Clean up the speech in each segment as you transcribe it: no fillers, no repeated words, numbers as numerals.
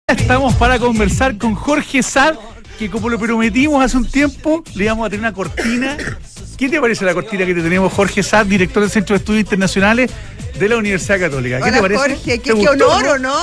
Estamos para conversar con Jorge Saad, que como lo prometimos hace un tiempo, le íbamos a tener una cortina. ¿Qué te parece la cortina que te tenemos, Jorge Saad, director del Centro de Estudios Internacionales de la Universidad Católica? ¿Qué te parece? Jorge, qué honor, ¿o no?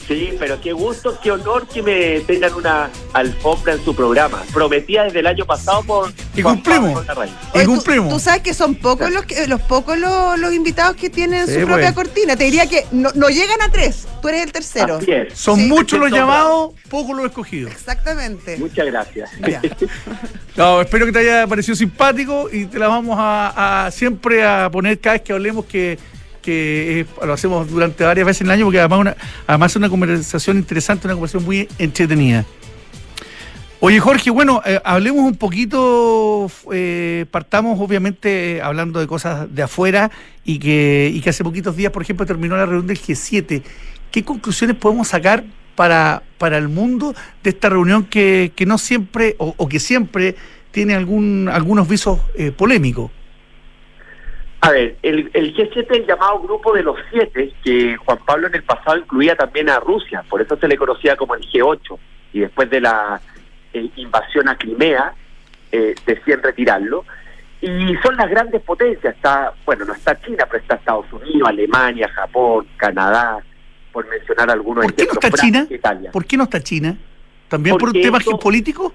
Sí, pero qué gusto, qué honor que me tengan una alfombra en su programa. Prometía desde el año pasado por... Y cumplimos. Oye, tú sabes que son pocos los invitados que tienen su propia cortina. Te diría que no llegan a 3. Tú eres el tercero. Así es. Son muchos los llamados, pocos los escogidos. Exactamente. Muchas gracias. No, espero que te haya parecido simpático y te la vamos a siempre a poner cada vez que hablemos que lo hacemos durante varias veces en el año, porque además es una conversación interesante, una conversación muy entretenida. Oye, Jorge, bueno, hablemos un poquito, partamos obviamente hablando de cosas de afuera y que hace poquitos días, por ejemplo, terminó la reunión del G7. ¿Qué conclusiones podemos sacar para el mundo de esta reunión que no siempre, o que siempre tiene algunos visos polémicos? A ver, el G7 es el llamado Grupo de los 7, que Juan Pablo en el pasado incluía también a Rusia, por eso se le conocía como el G8, y después de la invasión a Crimea decían retirarlo, y son las grandes potencias. No está China, pero está Estados Unidos, Alemania, Japón, Canadá, por mencionar algunos ejemplos. ¿Por qué no está China? Italia. ¿Por qué no está China? ¿También por un tema geopolítico?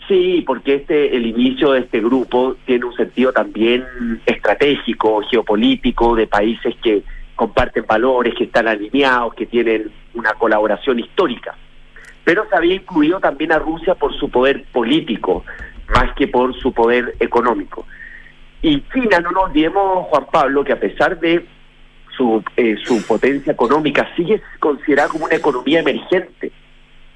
Sí, porque el inicio de este grupo tiene un sentido también estratégico, geopolítico, de países que comparten valores, que están alineados, que tienen una colaboración histórica. Pero se había incluido también a Rusia por su poder político, más que por su poder económico. Y China, no nos olvidemos, Juan Pablo, que a pesar de su potencia económica, sigue considerada como una economía emergente.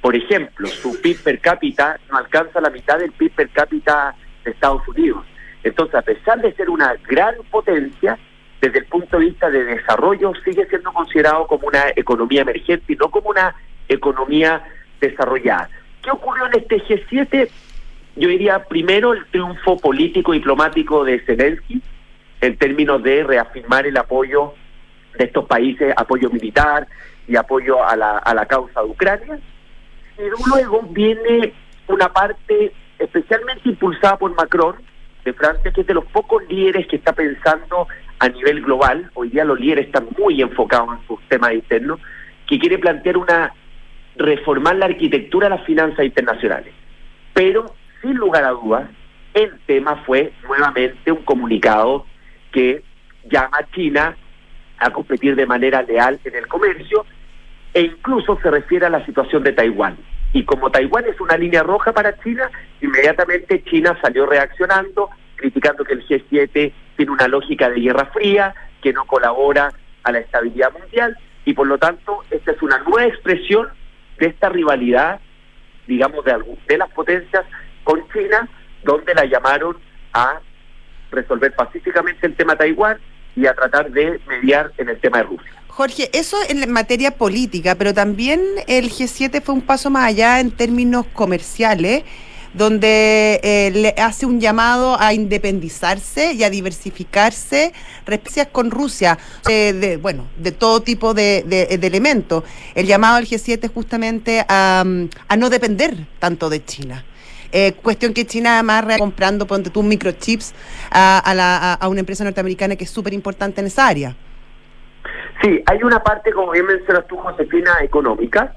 Por ejemplo, su PIB per cápita no alcanza la mitad del PIB per cápita de Estados Unidos. Entonces, a pesar de ser una gran potencia, desde el punto de vista de desarrollo, sigue siendo considerado como una economía emergente y no como una economía desarrollada. ¿Qué ocurrió en este G7? Yo diría, primero, el triunfo político-diplomático de Zelensky, en términos de reafirmar el apoyo de estos países, apoyo militar y apoyo a la causa de Ucrania. Y luego viene una parte especialmente impulsada por Macron de Francia, que es de los pocos líderes que está pensando a nivel global. Hoy día los líderes están muy enfocados en sus temas internos, que quiere plantear reformar la arquitectura de las finanzas internacionales. Pero, sin lugar a dudas, el tema fue nuevamente un comunicado que llama a China a competir de manera leal en el comercio, e incluso se refiere a la situación de Taiwán. Y como Taiwán es una línea roja para China, inmediatamente China salió reaccionando, criticando que el G7 tiene una lógica de guerra fría, que no colabora a la estabilidad mundial, y por lo tanto esta es una nueva expresión de esta rivalidad, digamos, de las potencias con China, donde la llamaron a resolver pacíficamente el tema Taiwán y a tratar de mediar en el tema de Rusia. Jorge, eso en materia política, pero también el G7 fue un paso más allá en términos comerciales, donde le hace un llamado a independizarse y a diversificarse respecto con Rusia, de todo tipo de elementos. El llamado del G7 justamente a no depender tanto de China. Cuestión que China además comprando, ponte tú, microchips a una empresa norteamericana que es súper importante en esa área. Sí, hay una parte, como bien mencionas tú, Josefina, económica.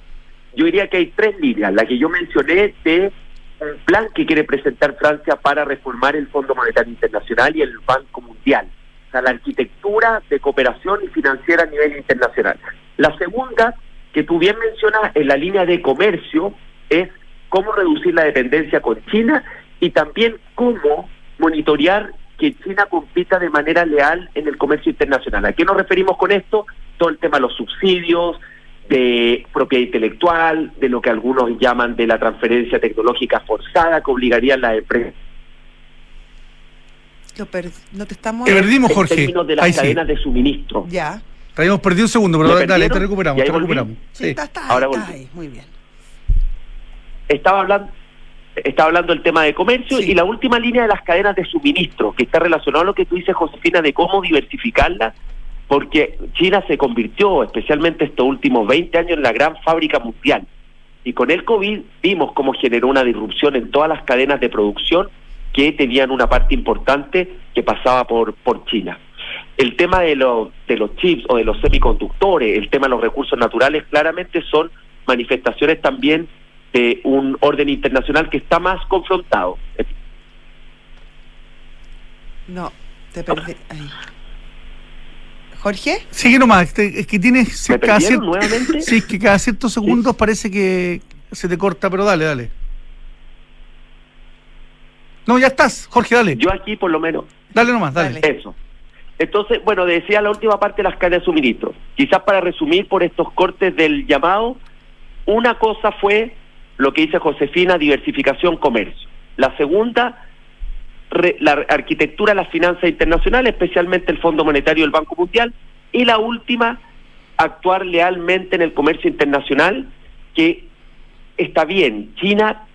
Yo diría que hay 3 líneas. La que yo mencioné de un plan que quiere presentar Francia para reformar el Fondo Monetario Internacional y el Banco Mundial. O sea, la arquitectura de cooperación y financiera a nivel internacional. La segunda, que tú bien mencionas, en la línea de comercio, es cómo reducir la dependencia con China y también cómo monitorear que China compita de manera leal en el comercio internacional. ¿A qué nos referimos con esto? Todo el tema de los subsidios, de propiedad intelectual, de lo que algunos llaman de la transferencia tecnológica forzada que obligaría a las empresas. No te estamos... Te perdimos, Jorge. En términos de las cadenas de suministro. Ya. Te habíamos perdido un segundo, pero dale, te recuperamos. Sí, está ahí, muy bien. Estaba hablando del tema de comercio, sí. Y la última línea de las cadenas de suministro, que está relacionado a lo que tú dices, Josefina, de cómo diversificarla porque China se convirtió, especialmente estos últimos 20 años, en la gran fábrica mundial. Y con el COVID vimos cómo generó una disrupción en todas las cadenas de producción que tenían una parte importante que pasaba por China. El tema de los chips o de los semiconductores, el tema de los recursos naturales, claramente son manifestaciones también de un orden internacional que está más confrontado. No, te perdí. Ahí. ¿Jorge? Sigue nomás, es que tienes ¿Me perdieron nuevamente? Sí, que cada ciertos segundos parece que se te corta, pero dale. No, ya estás, Jorge, dale. Yo aquí por lo menos. Dale nomás, dale. Eso. Entonces, bueno, decía la última parte de las cadenas de suministro. Quizás para resumir por estos cortes del llamado, una cosa fue lo que dice Josefina, diversificación, comercio. La segunda, la arquitectura de las finanzas internacionales, especialmente el Fondo Monetario y el Banco Mundial. Y la última, actuar lealmente en el comercio internacional, que está bien. China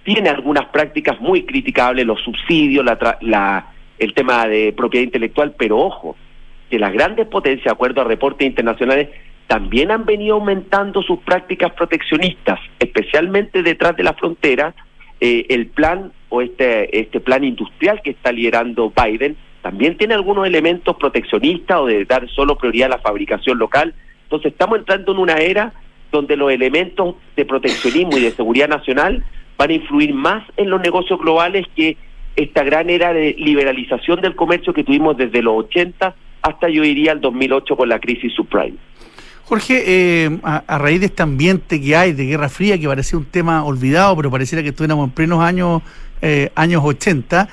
tiene algunas prácticas muy criticables, los subsidios, el tema de propiedad intelectual, pero ojo, que las grandes potencias, de acuerdo a reportes internacionales, también han venido aumentando sus prácticas proteccionistas, especialmente detrás de la frontera. El plan o este plan industrial que está liderando Biden también tiene algunos elementos proteccionistas o de dar solo prioridad a la fabricación local. Entonces estamos entrando en una era donde los elementos de proteccionismo y de seguridad nacional van a influir más en los negocios globales que esta gran era de liberalización del comercio que tuvimos desde los 80 hasta, yo diría, el 2008 con la crisis subprime. Jorge, a raíz de este ambiente que hay de Guerra Fría, que parecía un tema olvidado, pero pareciera que estuviéramos en plenos años 80,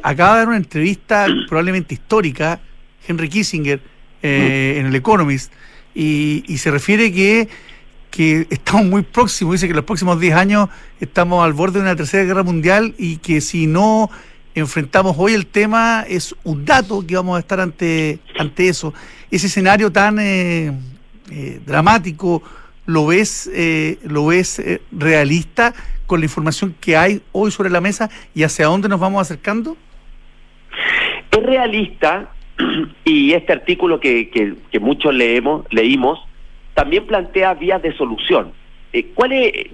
acaba de dar una entrevista probablemente histórica, Henry Kissinger, en el Economist, y se refiere que estamos muy próximos, dice que en los próximos 10 años estamos al borde de una tercera guerra mundial y que si no enfrentamos hoy el tema es un dato que vamos a estar ante eso. Ese escenario tan dramático, ¿lo ves realista con la información que hay hoy sobre la mesa y hacia dónde nos vamos acercando? Es realista, y este artículo que muchos leímos, también plantea vías de solución. ¿Cuál es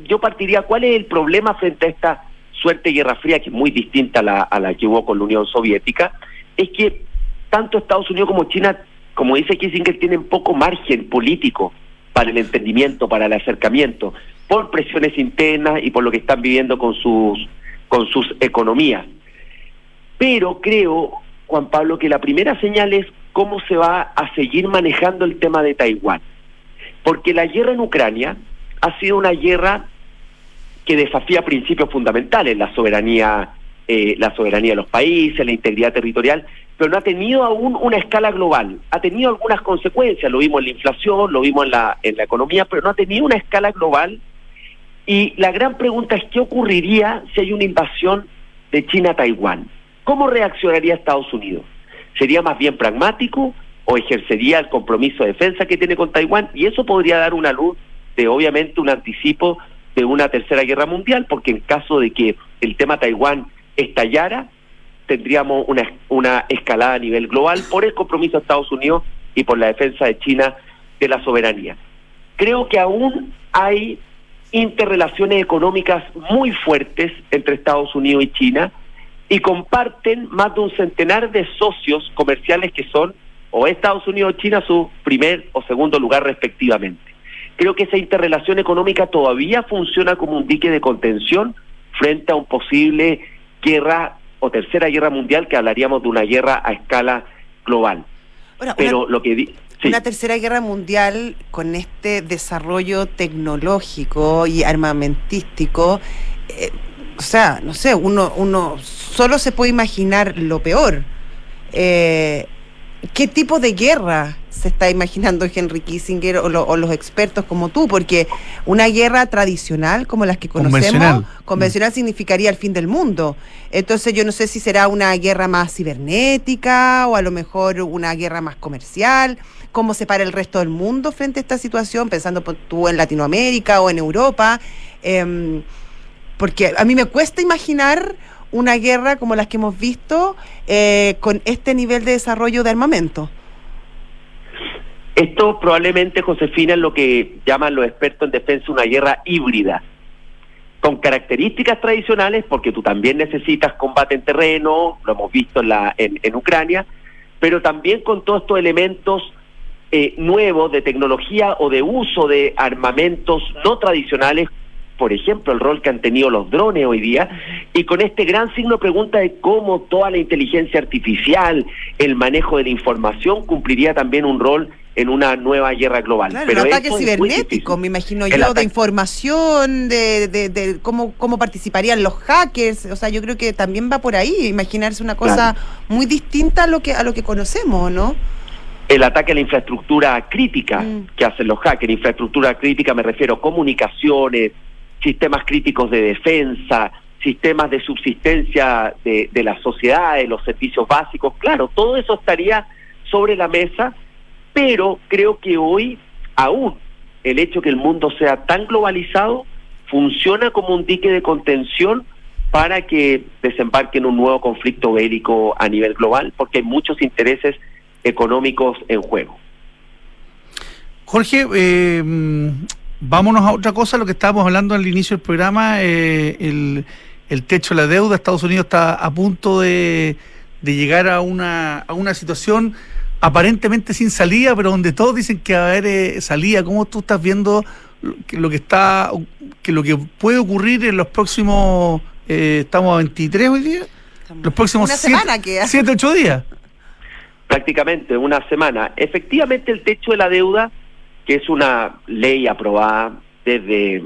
el problema frente a esta suerte de Guerra Fría, que es muy distinta a la que hubo con la Unión Soviética? Es que tanto Estados Unidos como China, como dice Kissinger, tienen poco margen político para el entendimiento, para el acercamiento, por presiones internas y por lo que están viviendo con sus economías. Pero creo, Juan Pablo, que la primera señal es cómo se va a seguir manejando el tema de Taiwán. Porque la guerra en Ucrania ha sido una guerra que desafía principios fundamentales, la soberanía de los países, la integridad territorial, pero no ha tenido aún una escala global. Ha tenido algunas consecuencias, lo vimos en la inflación, lo vimos en la economía, pero no ha tenido una escala global. Y la gran pregunta es, ¿qué ocurriría si hay una invasión de China a Taiwán? ¿Cómo reaccionaría Estados Unidos? ¿Sería más bien pragmático o ejercería el compromiso de defensa que tiene con Taiwán? Y eso podría dar una luz de, obviamente, un anticipo de una tercera guerra mundial, porque en caso de que el tema Taiwán estallara, tendríamos una escalada a nivel global por el compromiso de Estados Unidos y por la defensa de China de la soberanía. Creo que aún hay interrelaciones económicas muy fuertes entre Estados Unidos y China, y comparten más de un centenar de socios comerciales que son o Estados Unidos o China su primer o segundo lugar respectivamente. Creo que esa interrelación económica todavía funciona como un dique de contención frente a un posible guerra o tercera guerra mundial, que hablaríamos de una guerra a escala global. Bueno, pero sí. Una tercera guerra mundial con este desarrollo tecnológico y armamentístico, o sea, no sé, uno solo se puede imaginar lo peor. ¿Qué tipo de guerra se está imaginando Henry Kissinger o los expertos como tú? Porque una guerra tradicional como las que conocemos, convencional significaría el fin del mundo. Entonces yo no sé si será una guerra más cibernética o a lo mejor una guerra más comercial. ¿Cómo se para el resto del mundo frente a esta situación? Pensando tú en Latinoamérica o en Europa. Porque a mí me cuesta imaginar una guerra como las que hemos visto con este nivel de desarrollo de armamento. Esto probablemente, Josefina, es lo que llaman los expertos en defensa una guerra híbrida, con características tradicionales, porque tú también necesitas combate en terreno, lo hemos visto en Ucrania, pero también con todos estos elementos nuevos de tecnología o de uso de armamentos no tradicionales, por ejemplo, el rol que han tenido los drones hoy día, y con este gran signo de pregunta de cómo toda la inteligencia artificial, el manejo de la información, cumpliría también un rol en una nueva guerra global. Claro, pero el ataque cibernético, me imagino yo, de información, de cómo participarían los hackers, o sea, yo creo que también va por ahí, imaginarse una cosa muy distinta a lo que conocemos, ¿no? El ataque a la infraestructura crítica que hacen los hackers, infraestructura crítica me refiero a comunicaciones, sistemas críticos de defensa, sistemas de subsistencia de la sociedad, de los servicios básicos, claro, todo eso estaría sobre la mesa, pero creo que hoy, aún, el hecho que el mundo sea tan globalizado, funciona como un dique de contención para que desembarque en un nuevo conflicto bélico a nivel global, porque hay muchos intereses económicos en juego. Jorge, vámonos a otra cosa, lo que estábamos hablando al inicio del programa, el techo de la deuda. Estados Unidos está a punto de llegar a una situación aparentemente sin salida, pero donde todos dicen que va a haber salida. ¿Cómo tú estás viendo lo que puede ocurrir en los próximos, estamos a 23 hoy día? Los próximos 7, 8 días. Prácticamente una semana. Efectivamente, el techo de la deuda, que es una ley aprobada desde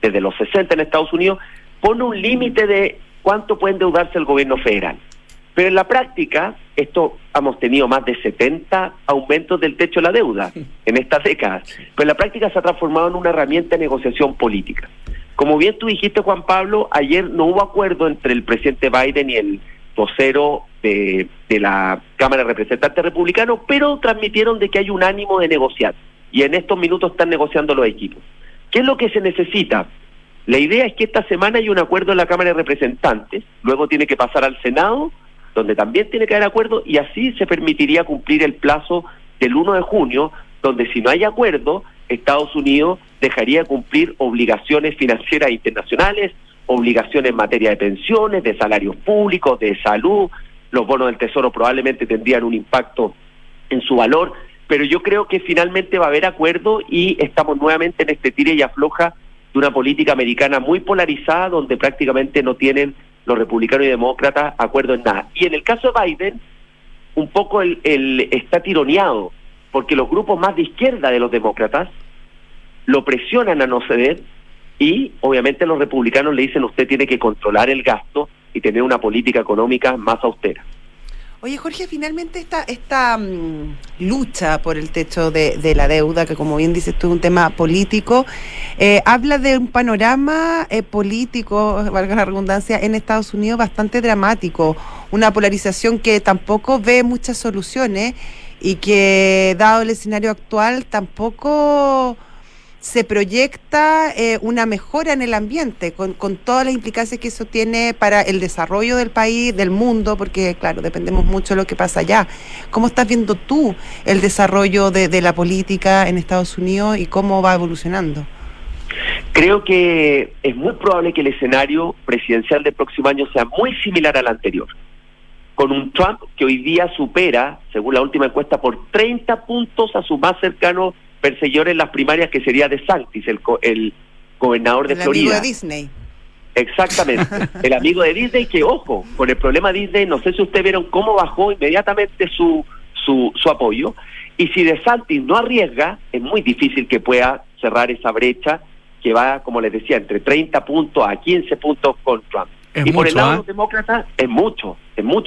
los 60 en Estados Unidos, pone un límite de cuánto puede endeudarse el gobierno federal. Pero en la práctica, hemos tenido más de 70 aumentos del techo de la deuda en estas décadas, pero en la práctica se ha transformado en una herramienta de negociación política. Como bien tú dijiste, Juan Pablo, ayer no hubo acuerdo entre el presidente Biden y el vocero de la Cámara de Representantes republicanos, pero transmitieron de que hay un ánimo de negociar, y en estos minutos están negociando los equipos. ¿Qué es lo que se necesita? La idea es que esta semana hay un acuerdo en la Cámara de Representantes, luego tiene que pasar al Senado, donde también tiene que haber acuerdo, y así se permitiría cumplir el plazo del 1 de junio, donde si no hay acuerdo, Estados Unidos dejaría de cumplir obligaciones financieras internacionales, obligaciones en materia de pensiones, de salarios públicos, de salud. Los bonos del Tesoro probablemente tendrían un impacto en su valor, pero yo creo que finalmente va a haber acuerdo y estamos nuevamente en este tire y afloja de una política americana muy polarizada, donde prácticamente no tienen los republicanos y demócratas acuerdo en nada. Y en el caso de Biden, un poco él está tironeado, porque los grupos más de izquierda de los demócratas lo presionan a no ceder, y obviamente los republicanos le dicen: usted tiene que controlar el gasto y tener una política económica más austera. Oye, Jorge, finalmente esta lucha por el techo de la deuda, que como bien dices tú es un tema político, habla de un panorama político, valga la redundancia, en Estados Unidos bastante dramático, una polarización que tampoco ve muchas soluciones y que, dado el escenario actual, tampoco se proyecta una mejora en el ambiente, con todas las implicancias que eso tiene para el desarrollo del país, del mundo, porque claro, dependemos mucho de lo que pasa allá. ¿Cómo estás viendo tú el desarrollo de la política en Estados Unidos y cómo va evolucionando? Creo que es muy probable que el escenario presidencial del próximo año sea muy similar al anterior, con un Trump que hoy día supera, según la última encuesta, por 30 puntos a su más cercano perseguidor en las primarias, que sería DeSantis, el gobernador de Florida. El amigo de Disney. Exactamente, el amigo de Disney, que ojo, con el problema Disney, no sé si ustedes vieron cómo bajó inmediatamente su apoyo, y si DeSantis no arriesga, es muy difícil que pueda cerrar esa brecha que va, como les decía, entre 30 puntos a 15 puntos con Trump. Es y por mucho, el lado de los demócratas es mucho,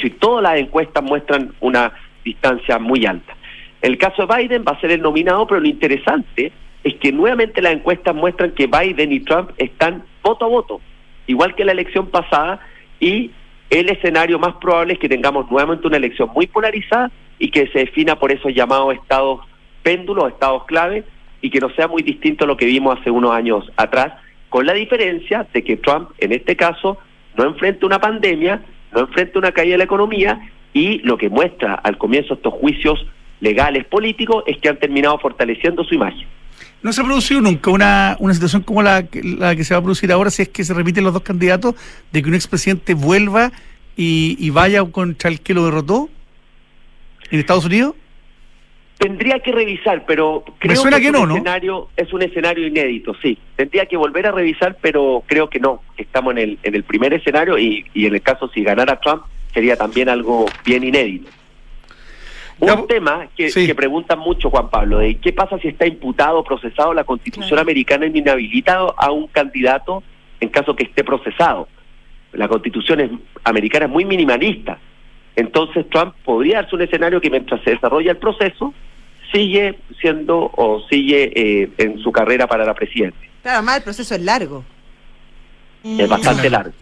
y todas las encuestas muestran una distancia muy alta. El caso de Biden va a ser el nominado, pero lo interesante es que nuevamente las encuestas muestran que Biden y Trump están voto a voto, igual que la elección pasada, y el escenario más probable es que tengamos nuevamente una elección muy polarizada y que se defina por esos llamados estados péndulos, estados clave, y que no sea muy distinto a lo que vimos hace unos años atrás, con la diferencia de que Trump, en este caso, no enfrenta una pandemia, no enfrenta una caída de la economía, y lo que muestra al comienzo estos juicios legales, políticos, es que han terminado fortaleciendo su imagen. ¿No se ha producido nunca una situación como la que se va a producir ahora, si es que se repiten los dos candidatos, de que un expresidente vuelva y vaya contra el que lo derrotó en Estados Unidos? Tendría que revisar, pero creo suena que no, ¿no? Es un escenario inédito, sí. Tendría que volver a revisar, pero creo que no. Estamos en el primer escenario y en el caso si ganara Trump sería también algo bien inédito. Un tema que preguntan mucho, Juan Pablo, de qué pasa si está imputado o procesado. La Constitución americana no inhabilita a un candidato en caso que esté procesado. La Constitución americana es muy minimalista. Entonces Trump podría darse un escenario que mientras se desarrolla el proceso, sigue en su carrera para la presidencia. Claro, además el proceso es largo. Es bastante largo.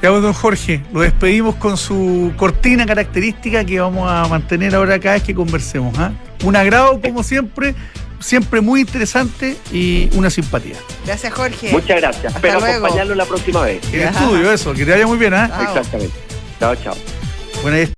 Ya, don Jorge, lo despedimos con su cortina característica que vamos a mantener ahora cada vez que conversemos. Un agrado, como siempre muy interesante y una simpatía. Gracias, Jorge. Muchas gracias. Hasta Espero luego. acompañarlo la próxima vez. En estudio, eso, que te vaya muy bien. Chao. Exactamente. Chao, chao. Bueno,